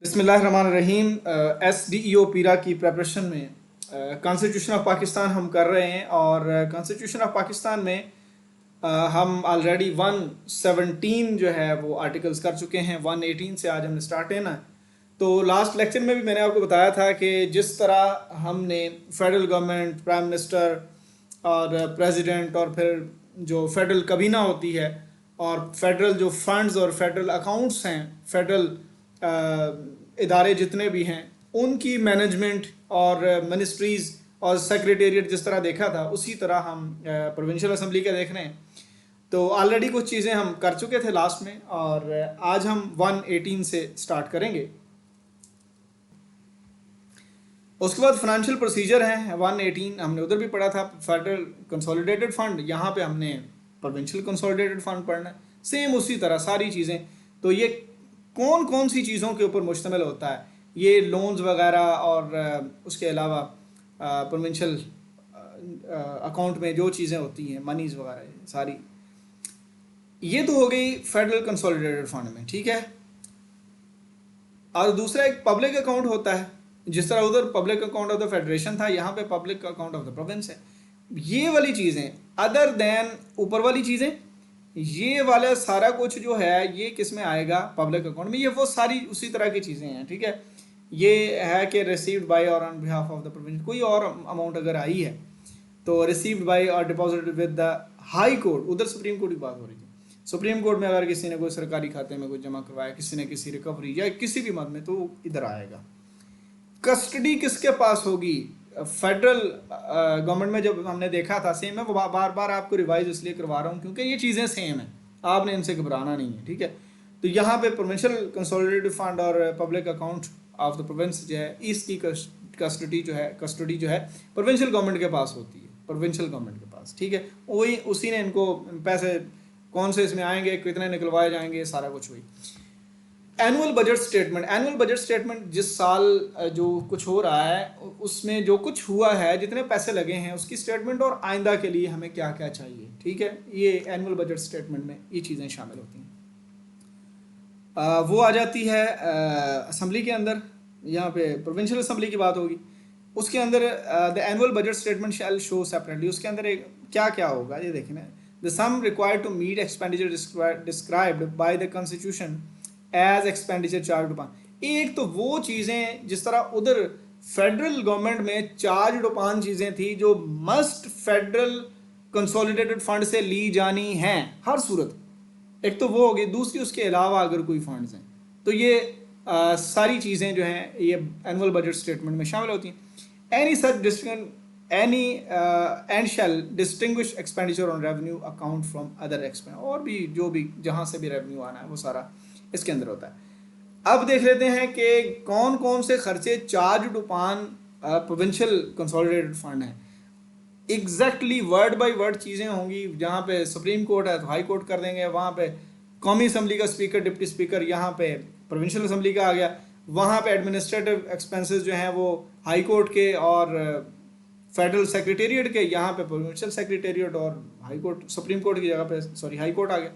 बिस्मिल्लाहिर्रहमानिर्रहीम। SDEO पीरा की प्रेपरेशन में कॉन्स्टिट्यूशन ऑफ पाकिस्तान हम कर रहे हैं और कॉन्स्टिट्यूशन ऑफ पाकिस्तान में हम ऑलरेडी 117 जो है वो आर्टिकल्स कर चुके हैं। 118 से आज हमने स्टार्ट है ना। तो लास्ट लेक्चर में भी मैंने आपको बताया था कि जिस तरह हमने फेडरल गवर्नमेंट, प्राइम मिनिस्टर और प्रेसिडेंट और फिर जो फेडरल कबीना होती है और फेडरल जो फंड्स और फेडरल अकाउंट्स हैं, फेडरल इदारे जितने भी हैं उनकी मैनेजमेंट और मिनिस्ट्रीज़ और सेक्रेटेरिएट जिस तरह देखा था उसी तरह हम प्रोविंशियल असम्बली का देख रहे हैं। तो ऑलरेडी कुछ चीज़ें हम कर चुके थे लास्ट में और आज हम 118 से स्टार्ट करेंगे। उसके बाद फाइनेंशियल प्रोसीजर है 118, हमने उधर भी पढ़ा था फेडरल कंसोलिडेटेड फंड, यहाँ पे हमने प्रोविंशियल कंसोलिडेटेड फंड पढ़ना है। सेम उसी तरह सारी चीज़ें। तो ये कौन कौन सी चीज़ों के ऊपर मुश्तमिल होता है, ये लोन्स वगैरह और उसके अलावा प्रोविंशियल अकाउंट में जो चीज़ें होती हैं, मनीज़ वगैरह सारी, ये तो हो गई फेडरल कंसोलिडेटेड फंड में, ठीक है। और दूसरा एक पब्लिक अकाउंट होता है, जिस तरह उधर public account of the federation था, यहाँ पे public account of the province है। ये वाली चीज़ें अदर देन ऊपर वाली चीज़ें, ये वाला सारा कुछ जो है ये किस में आएगा, पब्लिक अकाउंट में। ये वो सारी उसी तरह की चीज़ें हैं, ठीक है। ये है कि रिसीव्ड बाय और on behalf of the province, कोई और अमाउंट अगर आई है तो रिसीव्ड बाय और deposited with the high court, उधर सुप्रीम कोर्ट की बात हो रही थी। सुप्रीम कोर्ट में अगर किसी ने कोई सरकारी खाते में कुछ जमा करवाया, किसी ने किसी रिकवरी या किसी भी मद में, तो इधर आएगा। कस्टडी किसके पास होगी? फेडरल गवर्नमेंट में जब हमने देखा था सेम है, वो बार बार आपको रिवाइज इसलिए करवा रहा हूँ क्योंकि ये चीज़ें सेम हैं, आपने इनसे घबराना नहीं है, ठीक है। तो यहाँ पे प्रोविंशियल कंसोलिडेटेड फंड और public account of the province जो है, इसकी कस्टडी जो है प्रोविंशियल गवर्नमेंट के पास होती है, प्रोविंशियल गवर्नमेंट के पास, ठीक है। वही उसी ने इनको पैसे कौन से इसमें आएंगे, कितने निकलवाए जाएंगे, सारा कुछ हुई। Annual budget statement, annual budget statement जिस साल जो कुछ हो रहा है उसमें जो कुछ हुआ है, जितने पैसे लगे हैं उसकी स्टेटमेंट और आइंदा के लिए हमें क्या क्या चाहिए, ठीक है। ये एनुअल बजट स्टेटमेंट में ये चीज़ें शामिल होती हैं। वो आ जाती है असम्बली के अंदर, यहाँ पे प्रोविंशियल असम्बली की बात होगी। उसके अंदर the annual budget statement shall show separately, उसके अंदर एक क्या क्या होगा ये देखें। The sum required to meet expenditure described by the constitution as expenditure charge upon. एक तो वो चीज़ें जिस तरह उधर फेडरल गवर्नमेंट में चार्ज अपॉन चीज़ें थी जो मस्ट फेडरल कंसोलिडेटेड फंड से ली जानी हैं हर सूरत, एक तो वो होगी। दूसरी उसके अलावा अगर कोई फंड्स हैं तो ये सारी चीज़ें जो हैं ये एनुअल बजट स्टेटमेंट में शामिल होती हैं। Any such any and shall distinguish expenditure on revenue account from other expense, और भी जो भी जहाँ से भी रेवेन्यू आना है वो सारा इसके अंदर होता है। अब देख लेते हैं कि कौन कौन से खर्चे charge upon provincial consolidated fund हैं। एग्जैक्टली वर्ड बाय वर्ड चीज़ें होंगी। जहाँ पे सुप्रीम कोर्ट है तो हाई कोर्ट कर देंगे, वहाँ पे कौमी असम्बली का स्पीकर, डिप्टी स्पीकर, यहाँ पे प्रोविंशियल असम्बली का आ गया। वहाँ पे एडमिनिस्ट्रेटिव एक्सपेंसेस जो हैं वो हाई कोर्ट के और फेडरल सेक्रेटेरिएट के, यहाँ पे प्रोविंशियल सेक्रेटेरिएट और हाई कोर्ट, सुप्रीम कोर्ट की जगह पे सॉरी हाई कोर्ट आ गया।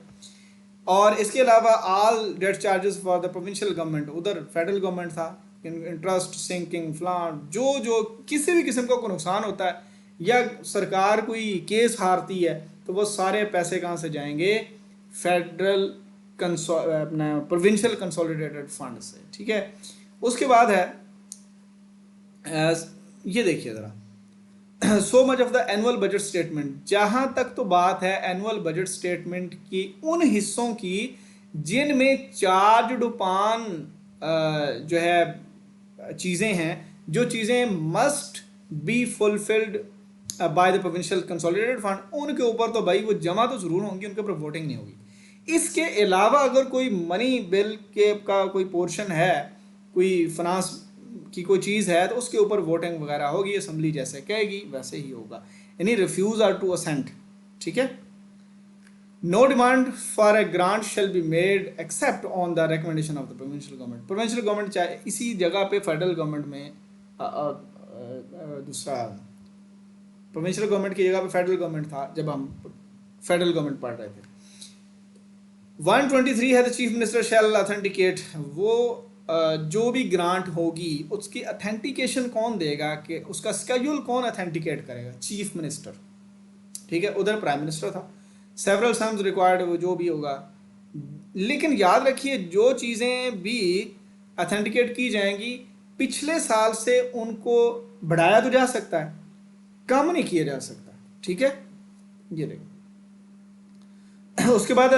और इसके अलावा all debt charges for the provincial government, उधर फेडरल गवर्नमेंट था, इंटरेस्ट, सिंकिंग, फ्लान, जो किसी भी किस्म का कोई नुकसान होता है या सरकार कोई केस हारती है तो वो सारे पैसे कहाँ से जाएंगे? फेडरल अपना प्रोविंशियल कंसोलिडेटेड फंड से, ठीक है। उसके बाद है ये देखिए ज़रा, so much of the annual budget statement, जहाँ तक तो बात है एनुअल बजट स्टेटमेंट की उन हिस्सों की जिनमें चार्ज अपॉन जो है चीज़ें हैं, जो चीज़ें must be fulfilled by the provincial consolidated fund, उनके ऊपर तो भाई वो जमा तो ज़रूर होंगी, उनके ऊपर वोटिंग नहीं होगी। इसके अलावा अगर कोई मनी बिल के का कोई पोर्शन है, कोई फाइनेंस की कोई चीज़ है, तो उसके ऊपर वोटिंग वगैरह होगी। असम्बली जैसे कहेगी वैसे ही होगा, यानी रिफ्यूज आर टू असेंट, ठीक है। No demand for a grant shall be made except on the recommendation of the provincial government. Provincial government चाहे इसी जगह पे फेडरल गवर्नमेंट में दूसरा प्रोविंशियल गवर्नमेंट की जगह पे फेडरल गवर्नमेंट था जब हम फेडरल गवर्नमेंट पढ़ रहे थे। 123 है the chief minister shell authenticate, वो जो भी ग्रांट होगी उसकी अथेंटिकेशन कौन देगा, कि उसका स्केड्यूल कौन अथेंटिकेट करेगा? चीफ मिनिस्टर, ठीक है, उधर प्राइम मिनिस्टर था। सेवरल सम्स रिक्वायर्ड, वो जो भी होगा। लेकिन याद रखिए जो चीज़ें भी अथेंटिकेट की जाएंगी पिछले साल से उनको बढ़ाया तो जा सकता है, कम नहीं किया जा सकता, ठीक है। ये देखो उसके बाद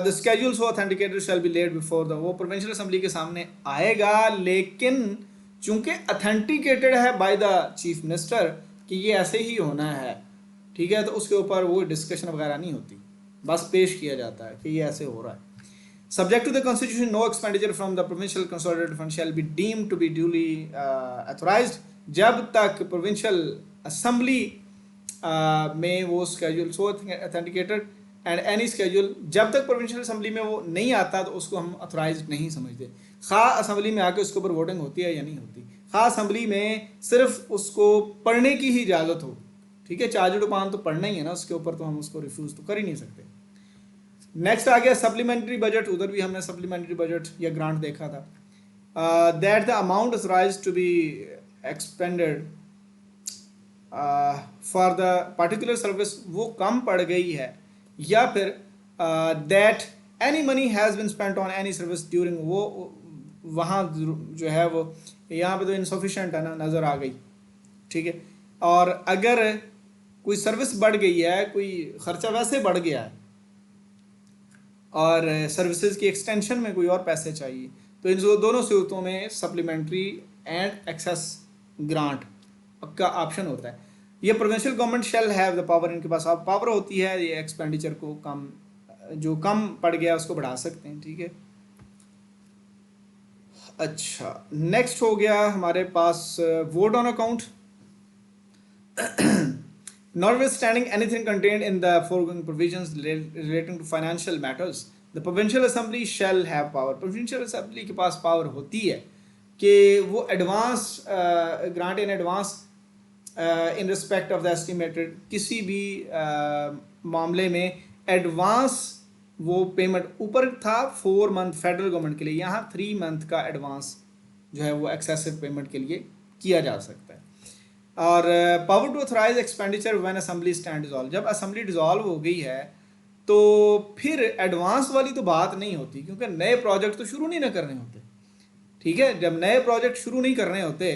the schedules for authenticated shall be laid before the, वो प्रोविंशियल असेंबली के सामने आएगा, लेकिन चूंकि अथेंटिकेटेड है बाय द चीफ मिनिस्टर कि ये ऐसे ही होना है, ठीक है, तो उसके ऊपर वो डिस्कशन वगैरह नहीं होती, बस पेश किया जाता है कि ये ऐसे हो रहा है। Subject to the constitution, no expenditure from the provincial consolidated fund shall be deemed to be duly authorized, जब तक provincial assembly में वो schedule so authenticated and any schedule, जब तक provincial assembly में वो नहीं आता तो उसको हम authorized नहीं समझते। खा assembly में आके उसके ऊपर वोटिंग होती है या नहीं होती, खा assembly में सिर्फ उसको पढ़ने की ही इजाज़त हो, ठीक है, चार्ज टू पान तो पढ़ना ही है ना, उसके ऊपर तो हम उसको रिफ्यूज़ तो कर ही नहीं सकते। नेक्स्ट आ गया सप्लीमेंट्री बजट, उधर भी हमने सप्लीमेंट्री बजट या ग्रांट देखा था। That the amount authorised to be expended for the particular service वो कम पड़ गई है, या फिर that any money has been spent on any service during, वो वहाँ जो है वो यहाँ पे तो इनसफिशेंट है ना, नज़र आ गई, ठीक है। और अगर कोई सर्विस बढ़ गई है, कोई खर्चा वैसे बढ़ गया है और सर्विसेज की एक्सटेंशन में कोई और पैसे चाहिए, तो इन दोनों सूरतों में सप्लीमेंट्री एंड एक्सेस ग्रांट का ऑप्शन होता है। ये provincial government shall have the power, इनके पास पावर होती है ये एक्सपेंडिचर को कम, जो कम पड़ गया उसको बढ़ा सकते हैं, ठीक है। अच्छा, नेक्स्ट हो गया हमारे पास vote on account. Notwithstanding anything contained in the foregoing provisions relating to financial matters, the provincial assembly shall have power. Provincial assembly के पास पावर होती है कि वो advance grant in advance in respect of the estimated, किसी भी मामले में advance वो पेमेंट, ऊपर था 4 मंथ फेडरल गवर्नमेंट के लिए, यहाँ 3 मंथ का एडवांस जो है वो एक्सेसिव पेमेंट के लिए किया जा सकता है। और power to authorise expenditure when assembly stand dissolve, जब असेंबली डिसॉल्व हो गई है तो फिर एडवांस वाली तो बात नहीं होती, क्योंकि नए प्रोजेक्ट तो शुरू नहीं ना करने होते, ठीक है। जब नए प्रोजेक्ट शुरू नहीं करने होते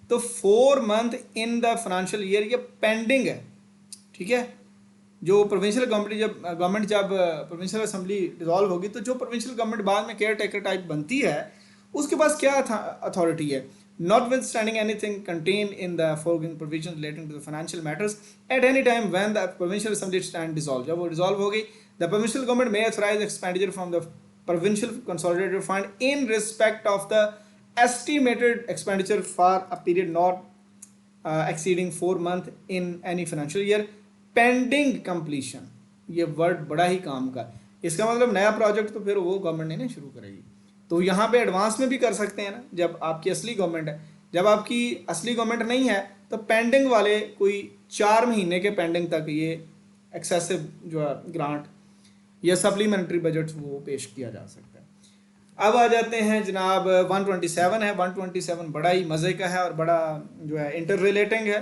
तो 4 month in the financial year ये पेंडिंग है, ठीक है। जो प्रोविंशियल गवर्नमेंट जब प्रोविंशियल असेंबली डिसॉल्व होगी तो जो प्रोविंशियल गवर्नमेंट बाद में केयर टेकर टाइप बनती है उसके पास क्या अथॉरिटी है? Notwithstanding anything contained in the foregoing provisions relating to the financial matters at any time when the provincial assembly stand dissolved, जब वो dissolve हो गई, the provincial government may authorize expenditure from the provincial consolidated fund in respect of the estimated expenditure for a period not exceeding 4 months in any financial year pending completion। ये word बड़ा ही काम का, इसका मतलब नया project तो फिर वो गवर्नमेंट नहीं शुरू करेगी, तो यहाँ पे एडवांस में भी कर सकते हैं ना जब आपकी असली गवर्नमेंट है। जब आपकी असली गवर्नमेंट नहीं है तो पेंडिंग वाले कोई 4 महीने के पेंडिंग तक ये एक्सेसिव जो है ग्रांट या सप्लीमेंट्री बजट वो पेश किया जा सकता है। अब आ जाते हैं जनाब 127 है। 127 बड़ा ही मज़े का है और बड़ा जो है इंटर रिलेटिंग है।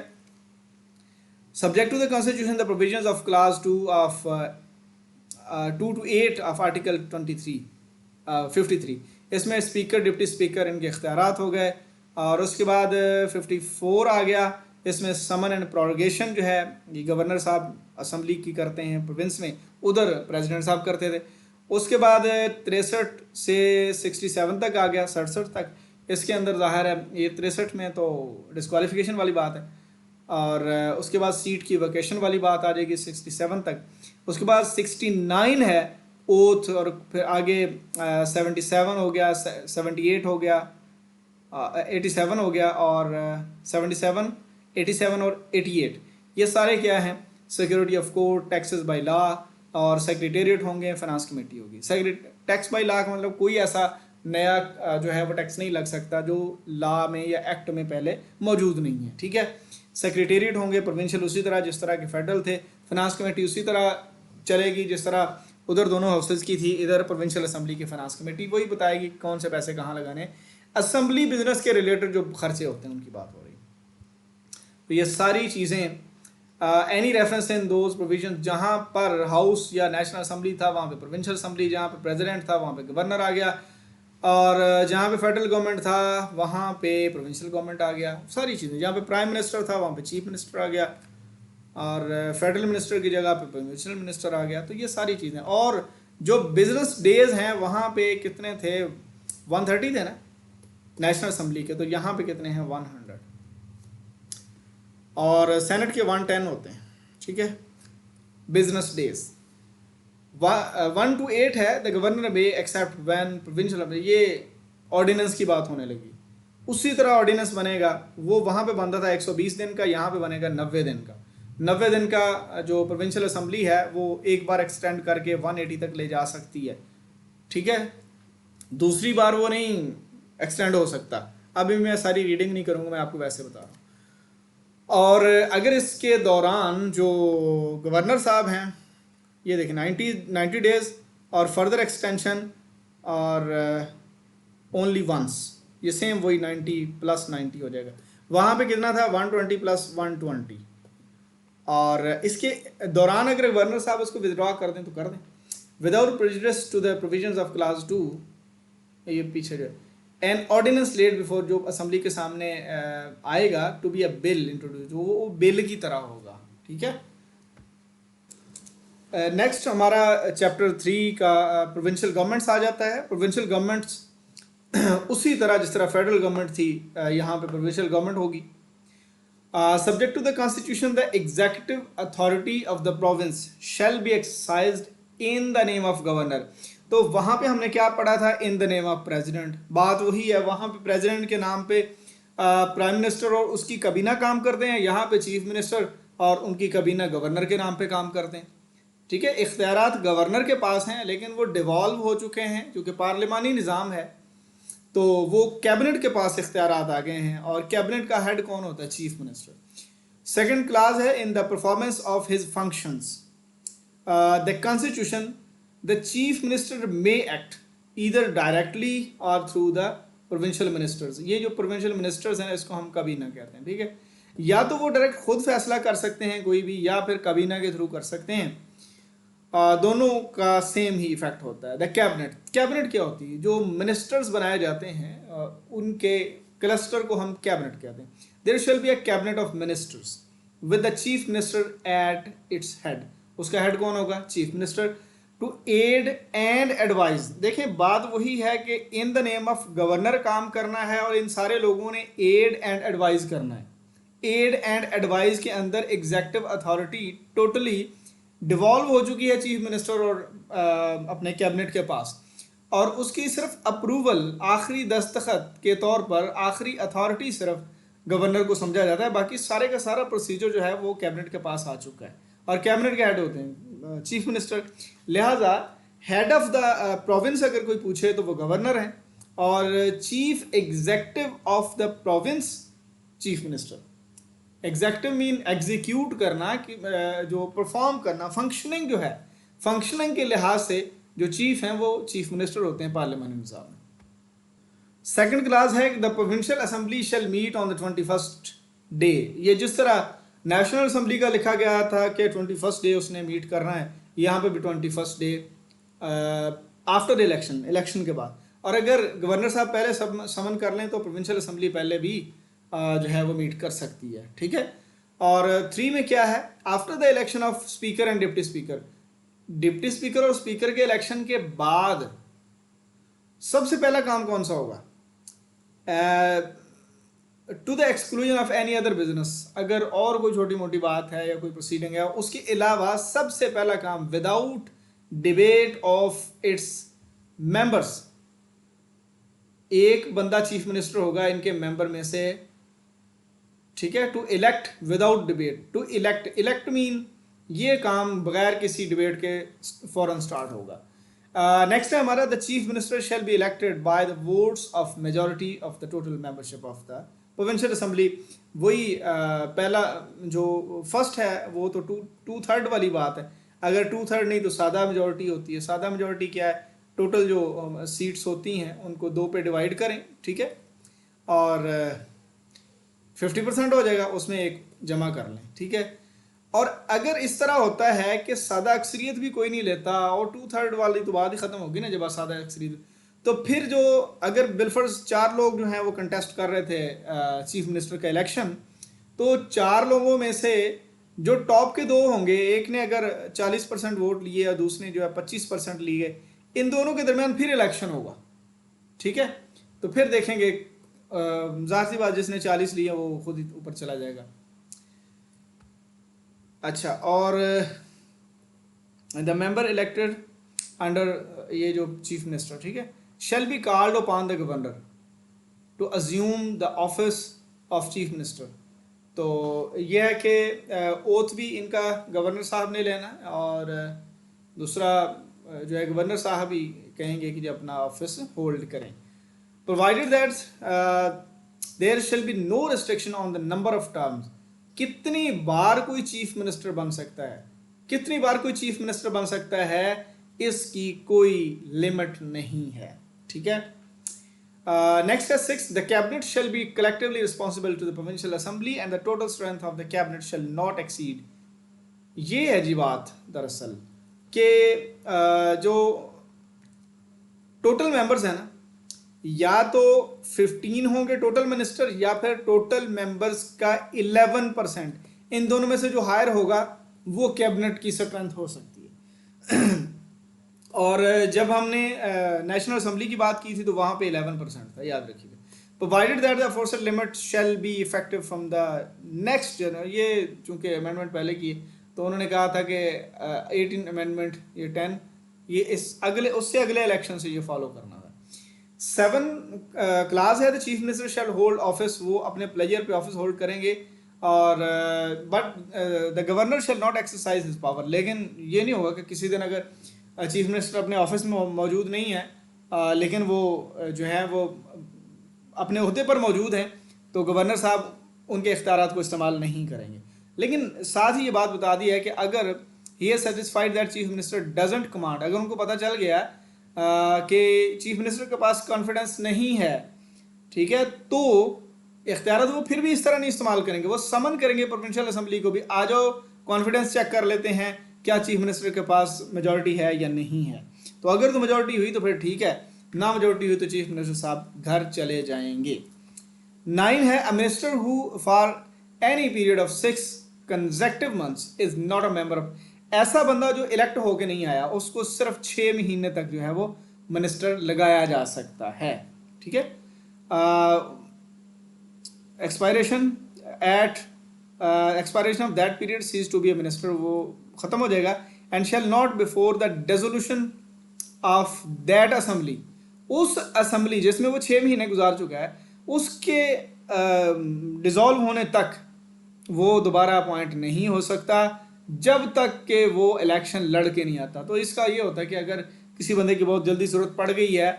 Subject to the constitution the provisions of clause 2 of 2 to 8 of article 53, इसमें स्पीकर डिप्टी स्पीकर इनके इख्तियारात हो गए। और उसके बाद 54 आ गया, इसमें समन एंड प्रोरोगेशन जो है ये गवर्नर साहब असम्बली की करते हैं प्रोविंस में, उधर प्रेसिडेंट साहब करते थे। उसके बाद 63 से 67 तक आ गया, 67 तक। इसके अंदर ज़ाहिर है ये 63 में तो डिस्क्वालिफिकेशन वाली बात है, और उसके बाद सीट की वैकेशन वाली बात आ जाएगी 67 तक। उसके बाद 69 है ओथ, और फिर आगे 77 हो गया, 78 हो गया, 87 हो गया, और 77, 87 और 88 ये सारे क्या हैं? Security of court, taxes by law, और सेक्रेटेरिएट होंगे, फाइनेंस कमेटी होगी। टैक्स बाय लॉ का मतलब कोई ऐसा नया जो है वो टैक्स नहीं लग सकता जो लॉ में या एक्ट में पहले मौजूद नहीं है, ठीक है। सेक्रेटेरिएट होंगे प्रोविंशियल उसी तरह जिस तरह के फेडरल थे। फाइनेंस कमेटी उसी तरह चलेगी जिस तरह उधर दोनों हाउसेज की थी, इधर प्रोविंशियल असेंबली की फाइनेंस कमेटी वही बताएगी कौन से पैसे कहाँ लगाने। असेंबली बिजनेस के रिलेटेड जो खर्चे होते हैं उनकी बात हो रही है। तो ये सारी चीज़ें any reference in those provision, जहाँ पर हाउस या नेशनल असेंबली था वहाँ पे प्रोविंशियल असेंबली, जहाँ पे प्रेसिडेंट था वहाँ पे गवर्नर आ गया, और जहाँ पे फेडरल गवर्नमेंट था वहाँ पे प्रोविंशियल गवर्नमेंट आ गया। सारी चीज़ें, जहाँ पे प्राइम मिनिस्टर था वहाँ पे चीफ मिनिस्टर आ गया, और फेडरल मिनिस्टर की जगह पे प्रोविंशियल मिनिस्टर आ गया। तो ये सारी चीज़ें। और जो बिजनेस डेज हैं वहाँ पे कितने थे, 130 थे ना नेशनल असेंबली के, तो यहाँ पे कितने हैं, 100, और सेनेट के 110 होते हैं। ठीक है, बिजनेस डेज 1 to 8 है। The governor may except when provincial, ये ऑर्डिनेंस की बात होने लगी। उसी तरह ऑर्डिनेंस बनेगा, वो वहाँ पे बनता था 120 दिन का, यहाँ पे बनेगा 90 दिन का। 90 दिन का जो प्रोविंशियल असेंबली है वो एक बार एक्सटेंड करके 180 तक ले जा सकती है। ठीक है, दूसरी बार वो नहीं एक्सटेंड हो सकता। अभी मैं सारी रीडिंग नहीं करूँगा, मैं आपको वैसे बता रहा हूँ। और अगर इसके दौरान जो गवर्नर साहब हैं, ये देखिए 90 डेज और फर्दर एक्सटेंशन, और ओनली वंस, ये सेम वही 90 + 90 हो जाएगा। वहाँ पे कितना था, 120 + 120, और इसके दौरान अगर गवर्नर साहब उसको विदड्रॉ कर दें तो कर दें, without prejudice to the provisions of clause 2, ये पीछे जो एन ऑर्डिनेंस लेड बिफोर, जो असेंबली के सामने आएगा, to be a bill introduce, वो बिल की तरह होगा। ठीक है, नेक्स्ट हमारा चैप्टर 3 का प्रोविंशियल गवर्नमेंट्स आ जाता है। प्रोविंशियल गवर्नमेंट्स उसी तरह जिस तरह फेडरल गवर्नमेंट थी, यहाँ पे प्रोविंशियल गवर्नमेंट होगी। Subject to the constitution, the executive authority of the province shall be exercised in the name of governor. तो वहाँ पे हमने क्या पढ़ा था, in the name of president. बात वही है, वहाँ पे प्रेसिडेंट के नाम पे प्राइम मिनिस्टर और उसकी कबीना काम करते हैं, यहाँ पे चीफ मिनिस्टर और उनकी कबीना गवर्नर के नाम पे काम करते हैं। ठीक है, इख्तियारात गवर्नर के पास हैं, लेकिन वो डिवॉल्व हो चुके हैं क्योंकि पार्लिमानी निज़ाम है, तो वो कैबिनेट के पास इख्तियारात आ गए हैं, और कैबिनेट का हेड कौन होता है, चीफ मिनिस्टर। सेकंड क्लास है, in the performance of his functions the constitution, the chief minister may act either directly और थ्रू द प्रोविंशियल मिनिस्टर्स। ये जो प्रोविंशियल मिनिस्टर्स हैं इसको हम कबीना कहते हैं। ठीक है, या तो वो डायरेक्ट खुद फैसला कर सकते हैं कोई भी, या फिर कबीना के थ्रू कर सकते हैं। दोनों का सेम ही इफेक्ट होता है। द कैबिनेट, कैबिनेट क्या होती है, जो मिनिस्टर्स बनाए जाते हैं उनके क्लस्टर को हम कैबिनेट कहते हैं। There shall be a cabinet of ministers with the chief minister at its head. उसका हेड कौन होगा, chief minister. To aid and advise, देखें बात वही है कि in the name of governor काम करना है, और इन सारे लोगों ने एड एंड एडवाइज करना है। एड एंड एडवाइज के अंदर एग्जेक्टिव अथॉरिटी टोटली डिवॉल्व हो चुकी है चीफ मिनिस्टर और अपने कैबिनेट के पास, और उसकी सिर्फ अप्रूवल, आखिरी दस्तखत के तौर पर आखिरी अथॉरिटी सिर्फ गवर्नर को समझा जाता है। बाकी सारे का सारा प्रोसीजर जो है वो कैबिनेट के पास आ चुका है, और कैबिनेट के हेड होते हैं चीफ मिनिस्टर। लिहाजा हेड ऑफ द प्रोविंस अगर कोई पूछे तो वो गवर्नर है, और chief executive of the province chief minister. Executive mean execute करना, कि जो परफॉर्म करना, फंक्शनिंग जो है, फंक्शनिंग के लिहाज से जो चीफ हैं वो चीफ मिनिस्टर होते हैं पार्लियामानी निज़ाम में। सेकंड क्लास है the provincial assembly shall meet on the 21st day. ये जिस तरह नेशनल असेंबली का लिखा गया था कि 21st डे उसने मीट करना है, यहाँ पे भी 21st day after election, election के बाद। और अगर गवर्नर साहब पहले समन कर लें तो प्रोविंशियल असेंबली पहले भी जो है वो मीट कर सकती है। ठीक है, और 3 में क्या है, after the election of speaker and deputy speaker. Deputy speaker और स्पीकर के इलेक्शन के बाद सबसे पहला काम कौन सा होगा, to the exclusion of any other business. अगर और कोई छोटी मोटी बात है या कोई प्रोसीडिंग है, उसके अलावा सबसे पहला काम without debate of its members, एक बंदा चीफ मिनिस्टर होगा इनके मेंबर में से। ठीक है, to elect without debate, to elect, elect mean ये काम बगैर किसी डिबेट के फौरन स्टार्ट होगा। नेक्स्ट है हमारा, the chief minister shall be elected by the votes of majority of the total membership of the provincial assembly. वही पहला जो फर्स्ट है वो तो 2/3 वाली बात है। अगर 2/3 नहीं तो सादा मेजॉरिटी होती है। सादा मेजॉरिटी क्या है, टोटल जो सीट्स होती हैं उनको 2 पे डिवाइड करें, ठीक है, और 50% हो जाएगा, उसमें एक जमा कर लें, ठीक है। और अगर इस तरह होता है कि सादा अक्सरियत भी कोई नहीं लेता और 2/3 वाली तो बात ही ख़त्म होगी ना जब सादा अक्सरियत, तो फिर जो अगर बिलफर्ज 4 लोग जो हैं वो कंटेस्ट कर रहे थे चीफ मिनिस्टर का इलेक्शन, तो 4 लोगों में से जो टॉप के 2 होंगे, एक ने अगर 40% वोट लिए और दूसरे जो है 25% लिए, इन दोनों के दरमियान फिर इलेक्शन होगा, ठीक है। तो फिर देखेंगे ज़ाहिर सी बात जिसने 40 लिए वो खुद ही ऊपर चला जाएगा। अच्छा, और द मेंबर इलेक्टेड अंडर ये जो चीफ मिनिस्टर, ठीक है, shall be called upon the governor to assume the office of chief minister. तो यह है कि ओथ भी इनका गवर्नर साहब ने लेना है, और दूसरा जो है गवर्नर साहब ही कहेंगे कि जो अपना ऑफिस होल्ड करें। Provided that there shall be no restriction on the number of terms. कितनी बार कोई चीफ मिनिस्टर बन सकता है, कितनी बार कोई चीफ मिनिस्टर बन सकता है, इसकी कोई लिमिट नहीं है, ठीक है। Next is 6. The cabinet shall be collectively responsible to the provincial assembly and the total strength of the cabinet shall not exceed. ये है जी बात दरअसल कि जो टोटल मेंबर्स हैं ना, या तो 15 होंगे टोटल मिनिस्टर या फिर टोटल मेंबर्स का 11%, इन दोनों में से जो हायर होगा वो कैबिनेट की स्ट्रेंथ हो सकती है। और जब हमने नेशनल असेंबली की बात की थी तो वहाँ पे 11% था, याद रखिएगा। Provided that the force limit shall be effective from the next general, ये चूंकि अमेंडमेंट पहले की तो उन्होंने कहा था कि 18 अमेंडमेंट ये 10 ये इस अगले उससे अगले इलेक्शन से ये फॉलो करना है। 7 क्लास है the chief minister shall hold office, वो अपने प्लेजर पे ऑफिस होल्ड करेंगे, और but the governor shall not exercise his power. लेकिन ये नहीं होगा कि किसी दिन अगर चीफ मिनिस्टर अपने ऑफिस में मौजूद नहीं है लेकिन वो जो है वो अपने ओहदे पर मौजूद हैं, तो गवर्नर साहब उनके इख्तियारात को इस्तेमाल नहीं करेंगे। लेकिन साथ ही ये बात बता दी है कि अगर he is satisfied that chief minister doesn't command, अगर उनको पता चल गया कि चीफ मिनिस्टर के पास कॉन्फिडेंस नहीं है, ठीक है, तो इख्तियारात वो फिर भी इस तरह नहीं इस्तेमाल करेंगे, वो समन करेंगे प्रोविंशियल असेंबली को भी, आ जाओ कॉन्फिडेंस चेक कर लेते हैं क्या चीफ मिनिस्टर के पास मेजॉरिटी है या नहीं है। तो अगर तो मेजॉरिटी हुई तो फिर ठीक है, ना मेजॉरिटी हुई तो चीफ मिनिस्टर साहब घर चले जाएंगे। 9 है a minister who for any period of 6 consecutive months is not a member of, ऐसा बंदा जो इलेक्ट होके नहीं आया उसको सिर्फ 6 महीने तक जो है वो मिनिस्टर लगाया जा सकता है, ठीक है। Expiration at expiration of that period cease to be a minister, वो ख़त्म हो जाएगा। And shall not before the dissolution of that assembly, उस असेंबली जिसमें वो 6 महीने गुजार चुका है उसके डिज़ोल्व होने तक वो दोबारा अपॉइंट नहीं हो सकता जब तक कि वो इलेक्शन लड़ के नहीं आता। तो इसका ये होता है कि अगर किसी बंदे की बहुत जल्दी ज़रूरत पड़ गई है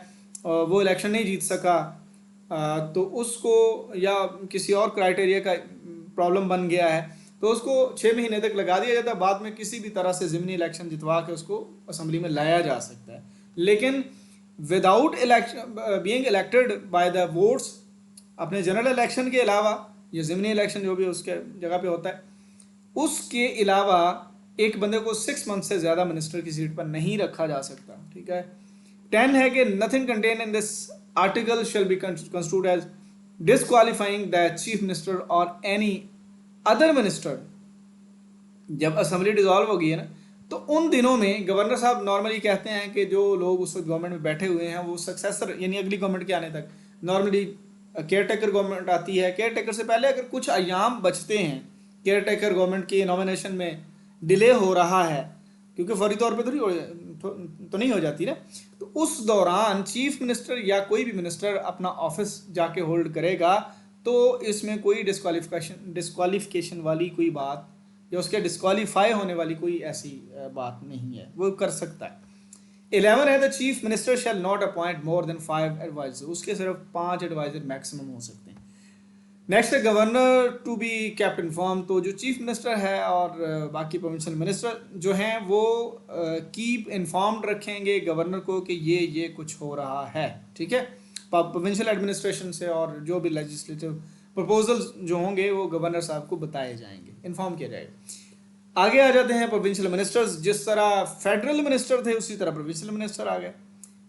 और वो इलेक्शन नहीं जीत सका तो उसको, या किसी और क्राइटेरिया का प्रॉब्लम बन गया है, तो उसको 6 महीने तक लगा दिया जाता है, बाद में किसी भी तरह से ज़िमनी इलेक्शन जितवा के उसको असेंबली में लाया जा सकता है। लेकिन without election being elected by the votes, अपने जनरल इलेक्शन के अलावा ये ज़िमनी इलेक्शन जो भी उसके जगह पे होता है, उसके अलावा एक बंदे को 6 मंथ से ज़्यादा मिनिस्टर की सीट पर नहीं रखा जा सकता, ठीक है। 10 है कि nothing contain in this article shall be construed as disqualifying the chief minister और एनी अदर मिनिस्टर। जब असेंबली डिसॉल्व होगी है ना, तो उन दिनों में गवर्नर साहब नॉर्मली कहते हैं कि जो लोग उस वक्त गवर्नमेंट में बैठे हुए हैं वो सक्सेसर यानी अगली गवर्नमेंट के आने तक, नॉर्मली केयर टेकर गवर्नमेंट आती है, केयर टेकर से पहले अगर कुछ अयाम बचते हैं, केयर टेकर गवर्नमेंट की नॉमिनेशन में डिले हो रहा है, क्योंकि फौरी तौर पर तो नहीं हो जाती ना, तो उस दौरान चीफ मिनिस्टर या कोई भी मिनिस्टर अपना ऑफिस जाके होल्ड करेगा, तो इसमें कोई डिस्क्वालिफिकेशन वाली कोई बात या उसके डिस्क्वालीफाई होने वाली कोई ऐसी बात नहीं है, वो कर सकता है। 11 है the chief minister shall not appoint more than 5 adviser, उसके सिर्फ 5 एडवाइजर मैक्सिमम हो सकते हैं। नेक्स्ट है governor to be kept inform. तो जो चीफ मिनिस्टर है और बाकी प्रोविंशियल मिनिस्टर जो हैं वो कीप इन्फॉर्म्ड रखेंगे गवर्नर को कि ये कुछ हो रहा है, ठीक है। प्रोविंशियल एडमिनिस्ट्रेशन से और जो भी लेजिस्लेटिव प्रपोजल्स जो होंगे वो गवर्नर साहब को बताए जाएंगे, इन्फॉर्म किया जाएगा। आगे आ जाते हैं प्रोविंशियल मिनिस्टर्स। जिस तरह फेडरल मिनिस्टर थे उसी तरह प्रोविंशियल मिनिस्टर आ गए।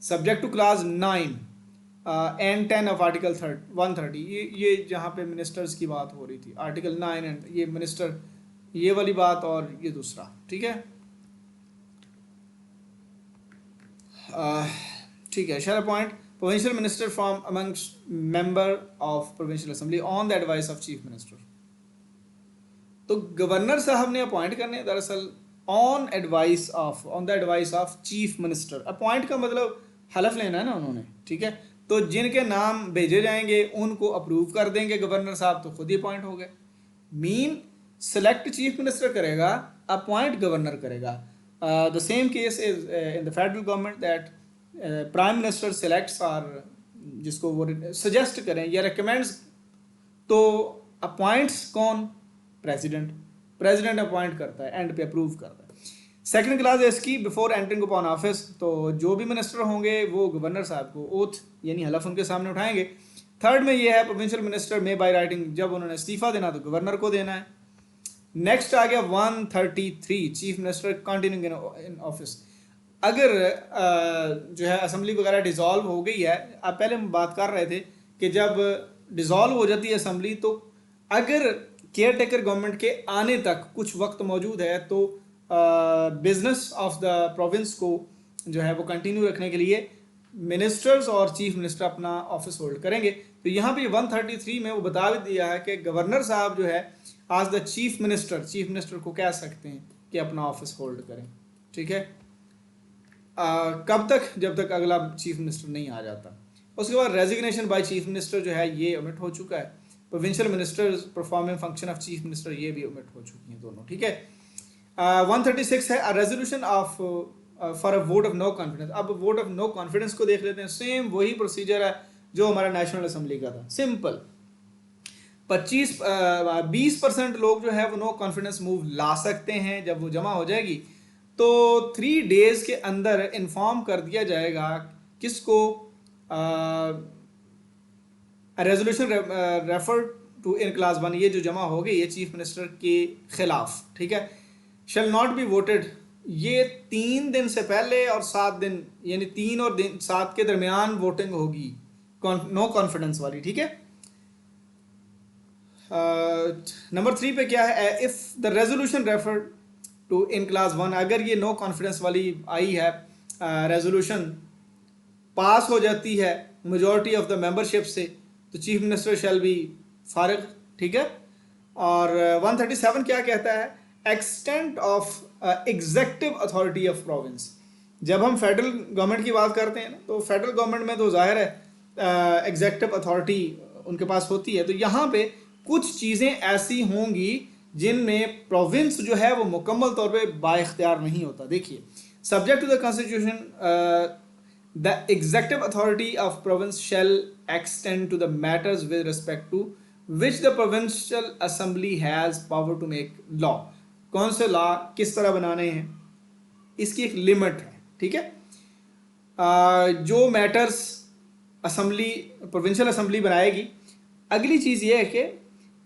Subject to clause 9 and 10 of article 130। ये जहाँ पे मिनिस्टर्स की बात हो रही थी, आर्टिकल 9 एंड ये मिनिस्टर, ये वाली बात और ये दूसरा, ठीक है। ठीक है। Shall appoint provincial minister from amongst member of provincial assembly on the advice of chief minister. तो गवर्नर साहब ने अपॉइंट करने दरअसल on the advice of chief minister. Appoint का मतलब हलफ लेना है ना उन्होंने, ठीक है। तो जिनके नाम भेजे जाएंगे उनको अप्रूव कर देंगे गवर्नर साहब, तो खुद ही अपॉइंट हो गए। मीन सेलेक्ट चीफ मिनिस्टर करेगा, अपॉइंट गवर्नर करेगा। The same case is in the federal government that prime minister selects और जिसको वो सजेस्ट करें या रिकमेंड्स, तो अपॉइंट्स कौन? प्रेसिडेंट अपॉइंट करता है, एंड पे अप्रूव करता है। सेकंड क्लास है इसकी बिफोर एंटरिंग अपॉन ऑफिस। तो जो भी मिनिस्टर होंगे वो गवर्नर साहब को ओथ यानी हलफ उनके सामने उठाएंगे। थर्ड में ये है प्रोविंशियल मिनिस्टर में बाय राइटिंग, जब उन्होंने इस्तीफा देना तो गवर्नर को देना है। नेक्स्ट आ गया 133 chief minister continuing in office. अगर जो है असेंबली वगैरह डिसॉल्व हो गई है, अब पहले हम बात कर रहे थे कि जब डिसॉल्व हो जाती है असेंबली तो अगर केयर टेकर गवर्नमेंट के आने तक कुछ वक्त मौजूद है तो बिजनेस ऑफ द प्रोविंस को जो है वो कंटिन्यू रखने के लिए मिनिस्टर्स और चीफ मिनिस्टर अपना ऑफिस होल्ड करेंगे। तो यहाँ पे 133 में वो बता भी दिया है कि गवर्नर साहब जो है आज द चीफ मिनिस्टर को कह सकते हैं कि अपना ऑफिस होल्ड करें, ठीक है। कब तक? जब तक अगला चीफ मिनिस्टर नहीं आ जाता। उसके बाद रेजिग्नेशन बाय चीफ मिनिस्टर जो है ये ओमिट हो चुका है। Provincial ministers performing function of chief minister ये भी ओमिट हो चुकी हैं दोनों, ठीक है। 136 है resolution of for a vote of no confidence. अब वोट ऑफ नो कॉन्फिडेंस को देख लेते हैं। सेम वही प्रोसीजर है जो हमारा नेशनल असेंबली का था, सिंपल। 20% लोग जो है वो नो कॉन्फिडेंस मूव ला सकते हैं। जब वो जमा हो जाएगी तो 3 डेज के अंदर इन्फॉर्म कर दिया जाएगा किसको, resolution refer to in clause 1 ये जो जमा हो गई है चीफ मिनिस्टर के खिलाफ, ठीक है, शैल नॉट बी वोटेड। ये 3 दिन से पहले और 7 दिन यानी 3 और 7 के दरमियान वोटिंग होगी नो कॉन्फिडेंस वाली, ठीक है। नंबर 3 पे क्या है, if the resolution refer to in clause 1, अगर ये नो कॉन्फिडेंस वाली आई है रेजोल्यूशन पास हो जाती है मेजॉरिटी ऑफ द मेंबरशिप से, तो चीफ मिनिस्टर शैल बी फारिग, ठीक है। और 137 क्या कहता है, extent of executive authority of province. जब हम फेडरल गवर्नमेंट की बात करते हैं ना तो फेडरल गवर्नमेंट में तो जाहिर है एग्जेक्टिव अथॉरिटी उनके पास होती है। तो यहाँ पे कुछ चीज़ें ऐसी होंगी जिनमें प्रोविंस जो है वो मुकम्मल तौर पे बाइख्तियार नहीं होता। देखिए, subject to the constitution the executive authority of province shall extend to the matters with respect to which the provincial assembly has power to make law. कौन से लॉ किस तरह बनाने हैं इसकी एक लिमिट है, ठीक है। जो मैटर्स असेंबली प्रोविंशियल असेंबली बनाएगी। अगली चीज़ ये है कि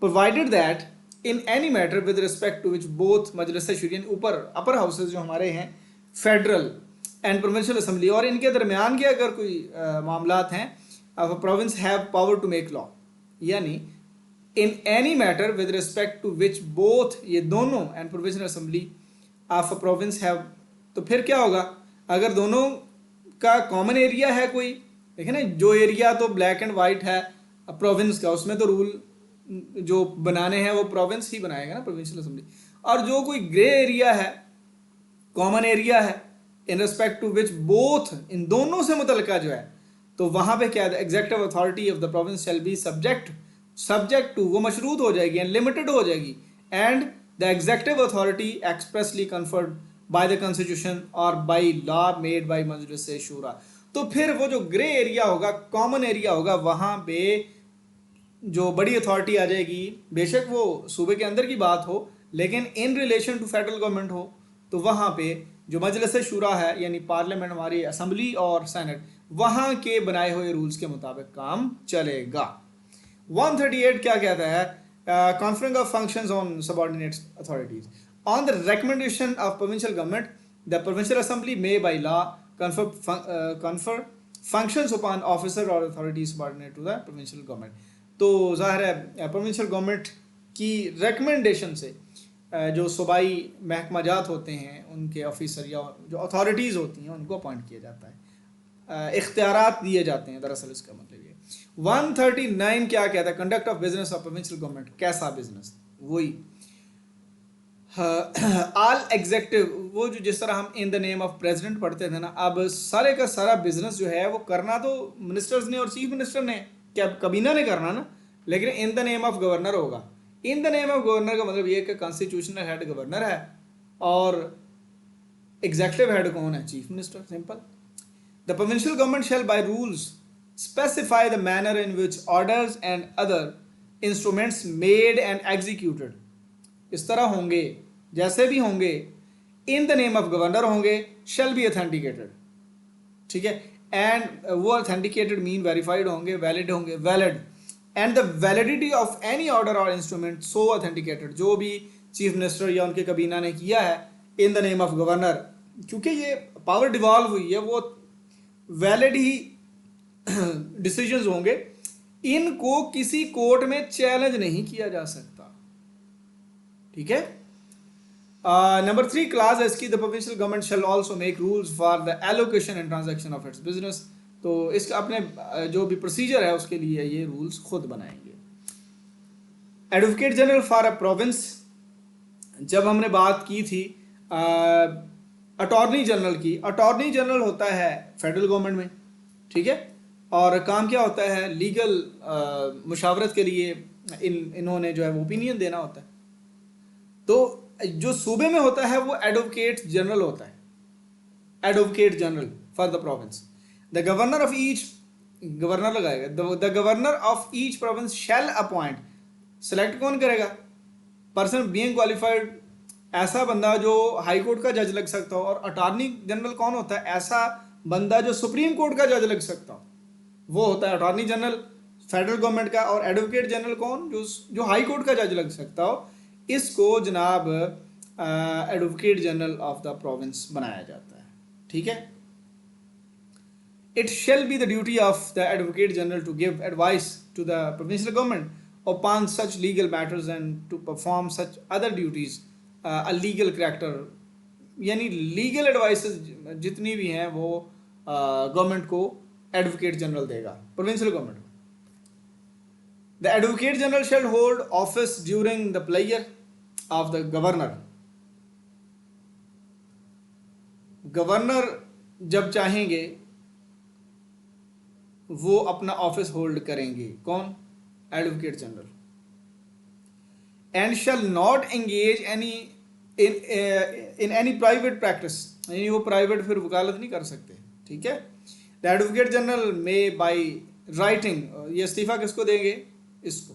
provided that in any matter with respect to which both Majlis शूरियन, ऊपर अपर हाउसेज जो हमारे हैं फेडरल एंड प्रोविंशियल असेंबली, और इनके दरमियान के अगर कोई मामलात हैं, province have power to make law, यानी in any matter with respect to which both ये दोनों and provincial assembly of a province have. तो फिर क्या होगा, अगर दोनों का कॉमन एरिया है कोई, देखें ना, जो एरिया तो ब्लैक एंड वाइट है प्रोविंस का, उसमें तो रूल जो बनाने हैं वो प्रोविंस ही बनाएगा ना, प्रोविंशियल असेंबली। और जो कोई ग्रे एरिया है, कॉमन एरिया है, in respect to which both, इन दोनों से मुतलका जो है, तो वहां पे क्या है, executive authority of the province shall be subject to, वो मशरूत हो जाएगी एंड लिमिटेड हो जाएगी, and the executive authority expressly conferred by the constitution और by law made by Majlis Shura. तो फिर वो जो ग्रे एरिया होगा, कॉमन एरिया होगा, वहां पे जो बड़ी अथॉरिटी आ जाएगी, बेशक वो सूबे के अंदर की बात हो लेकिन in relation to federal government हो, तो वहाँ पे जो मजलिस शुरा है यानी पार्लियामेंट, हमारी असम्बली और सेनेट, वहाँ के बनाए हुए रूल्स के मुताबिक काम चलेगा। 138 क्या कहता है? Conferring of functions on subordinate authorities on the recommendation of provincial government, the provincial assembly may by law confer functions upon officer और authority subordinate to the provincial government. तो जाहिर है प्रोविंशियल गवर्नमेंट की रिकमेंडेशन से जो सूबाई महकमा जात होते हैं उनके ऑफिसर या जो अथॉरिटीज़ होती हैं उनको अपॉइंट किया जाता है, इख्तियारात दिए जाते हैं। दरअसल इसका मतलब ये 139 क्या कहता है? Conduct of business of provincial government. कैसा बिजनेस? वही ऑल एग्जेक्टिव, वो जो जिस तरह हम इन द नेम ऑफ प्रेसिडेंट पढ़ते थे ना, अब सारे का सारा बिजनेस जो है वो करना तो मिनिस्टर्स ने और चीफ मिनिस्टर ने, क्या कबीना ने करना ना, लेकिन in the name of governor होगा। In the name of governor का मतलब ये कि कॉन्स्टिट्यूशनल हेड गवर्नर है और एग्जेक्टिव हेड कौन है? Chief minister. Simple. The provincial government shell by rules specify the manner in which orders and other instruments made and executed, इस तरह होंगे जैसे भी होंगे, इन द नेम ऑफ गवर्नर होंगे, शैल बी ऑथेंटिकेटेड। ठीक है, एंड वो ऑथेंटिकेटेड मीन वेरीफाइड होंगे, वैलिड होंगे, valid, and the validity of any order और इंस्ट्रूमेंट सो ऑथेंटिकेटेड, जो भी चीफ मिनिस्टर या उनके कबीना ने किया है इन द नेम ऑफ गवर्नर, क्योंकि ये पावर डिवॉल्व हुई है, वो वैलिड ही डिसीजंस होंगे, इनको किसी कोर्ट में चैलेंज नहीं किया जा सकता। ठीक है। नंबर 3 क्लास है इसकी, the provincial government shell also make rules for the allocation and transaction of its business. तो इसका अपने जो भी प्रोसीजर है उसके लिए ये रूल्स खुद बनाएंगे। Advocate general for a province, जब हमने बात की थी अटॉर्नी जनरल की, अटॉर्नी जनरल होता है फेडरल गवर्नमेंट में। ठीक है, और काम क्या होता है? लीगल मुशावरत के लिए इन्होंने जो है वो ओपिनियन देना होता है। तो जो सूबे में होता है वो एडवोकेट जनरल होता है, advocate general for the province. The governor of each, governor लगाएगा, the governor of each province shall appoint, select कौन करेगा? पर्सन बीइंग क्वालिफाइड, ऐसा बंदा जो हाई कोर्ट का जज लग सकता हो। और अटॉर्नी जनरल कौन होता है? ऐसा बंदा जो सुप्रीम कोर्ट का जज लग सकता हो, वो होता है अटॉर्नी जनरल फेडरल गवर्नमेंट का। और एडवोकेट जनरल कौन? जो हाई कोर्ट का जज लग सकता हो, इसको जनाब advocate general of the province बनाया जाता है। ठीक है। It shall be the duty of the Advocate General to give advice to the provincial government upon such legal matters and to perform such other duties a legal character, यानी legal advices जितनी भी हैं वो government को advocate general देगा, provincial government को। The Advocate General shall hold office during the pleasure of the governor. Governor जब चाहेंगे वो अपना ऑफिस होल्ड करेंगे। कौन? Advocate general. And shall not engage any in any private practice, यानी वो प्राइवेट फिर वकालत नहीं कर सकते। ठीक है। द एडवोकेट जनरल में बाई राइटिंग, ये इस्तीफा किसको देंगे? इसको,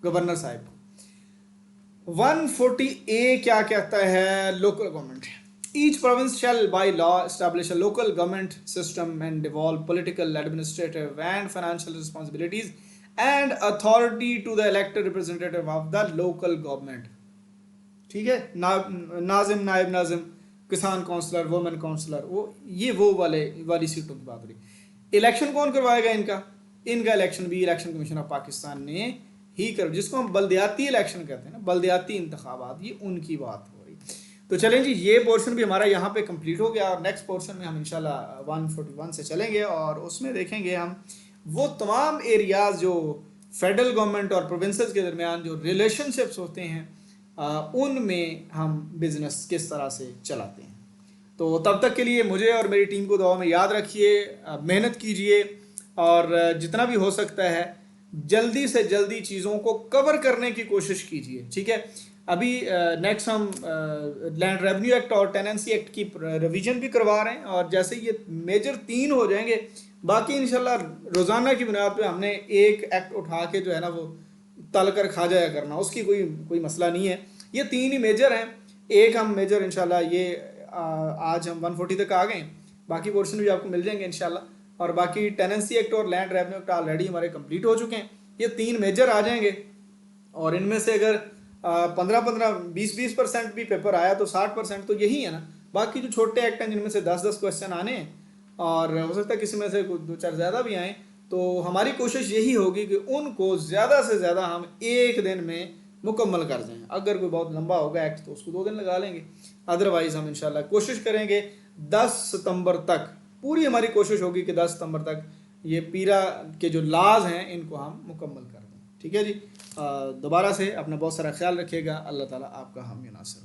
गवर्नर साहब को। 140A क्या कहता है? Local government. Each province shall by law establish a local government system and devolve political, administrative and financial responsibilities and authority to the elected representative of the local government. ठीक है। नाजिम, नायब नाजिम, किसान counsellor, women counsellor, वो वाली सीटों की बात हो रही। इलेक्शन कौन करवाएगा इनका? इनका इलेक्शन भी इलेक्शन कमीशन ऑफ पाकिस्तान ने ही कर, जिसको हम बल्दियाती इलेक्शन कहते हैं ना, बल्दियाती इंतखाबात, ये उनकी बात हो रही। तो चलें जी, ये पोर्शन भी हमारा यहाँ पे कंप्लीट हो गया और नेक्स्ट पोर्शन में हम इंशाल्लाह 141 से चलेंगे और उसमें देखेंगे हम वो तमाम एरियाज़ जो फेडरल गवर्नमेंट और प्रोविंसेस के दरमियान जो रिलेशनशिप्स होते हैं उनमें हम बिज़नेस किस तरह से चलाते हैं। तो तब तक के लिए मुझे और मेरी टीम को दुआ में याद रखिए, मेहनत कीजिए और जितना भी हो सकता है जल्दी से जल्दी चीज़ों को कवर करने की कोशिश कीजिए। ठीक है। अभी नेक्स्ट हम लैंड रेवेन्यू एक्ट और टेनेंसी एक्ट की रिवीजन भी करवा रहे हैं, और जैसे ये मेजर 3 हो जाएंगे, बाकी इंशाल्लाह रोज़ाना की बुनियाद पे हमने एक एक्ट उठा के जो है ना वो तल कर खा जाया करना, उसकी कोई मसला नहीं है। ये 3 ही मेजर हैं। एक हम मेजर इंशाल्लाह ये आज हम 140 तक आ गए, बाकी पोर्शन भी आपको मिल जाएंगे इंशाल्लाह। और बाकी टेनेंसी एक्ट और लैंड रेवेन्यू एक्ट ऑलरेडी हमारे कंप्लीट हो चुके हैं। ये 3 मेजर आ जाएंगे, और इनमें से अगर 15-15 20-20% भी पेपर आया तो 60% तो यही है ना। बाकी जो छोटे एक्ट हैं जिनमें से 10-10 क्वेश्चन आने हैं, और हो सकता है किसी में से 2-4 ज़्यादा भी आए, तो हमारी कोशिश यही होगी कि उनको ज़्यादा से ज़्यादा हम एक दिन में मुकम्मल कर दें। अगर कोई बहुत लंबा होगा एक्ट तो उसको 2 दिन लगा लेंगे, अदरवाइज़ हम इंशाल्लाह कोशिश करेंगे 10 सितंबर तक, पूरी हमारी कोशिश होगी कि 10 सितंबर तक ये पीरा के जो लाज हैं इनको हम मुकम्मल कर दें। ठीक है जी। दोबारा से अपना बहुत सारा ख्याल रखिएगा। अल्लाह ताला आपका हामी नासिर।